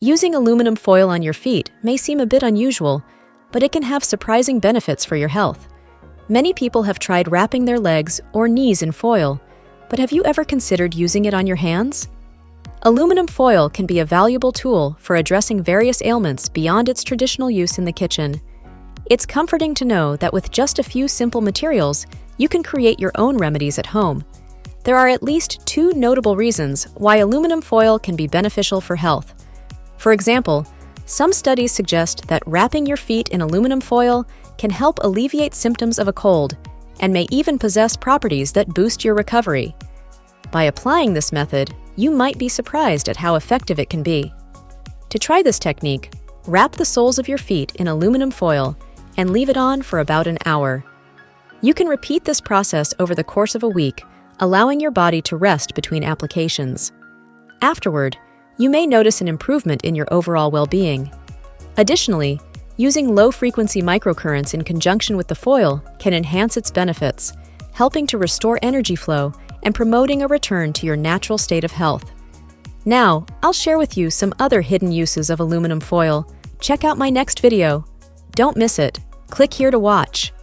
Using aluminum foil on your feet may seem a bit unusual, but it can have surprising benefits for your health. Many people have tried wrapping their legs or knees in foil, but have you ever considered using it on your hands? Aluminum foil can be a valuable tool for addressing various ailments beyond its traditional use in the kitchen. It's comforting to know that with just a few simple materials, you can create your own remedies at home. There are at least 2 notable reasons why aluminum foil can be beneficial for health. For example, some studies suggest that wrapping your feet in aluminum foil can help alleviate symptoms of a cold and may even possess properties that boost your recovery. By applying this method, you might be surprised at how effective it can be. To try this technique, wrap the soles of your feet in aluminum foil and leave it on for about an hour. You can repeat this process over the course of a week, allowing your body to rest between applications. Afterward, you may notice an improvement in your overall well-being. Additionally, using low-frequency microcurrents in conjunction with the foil can enhance its benefits, helping to restore energy flow and promoting a return to your natural state of health. Now, I'll share with you some other hidden uses of aluminum foil. Check out my next video. Don't miss it. Click here to watch.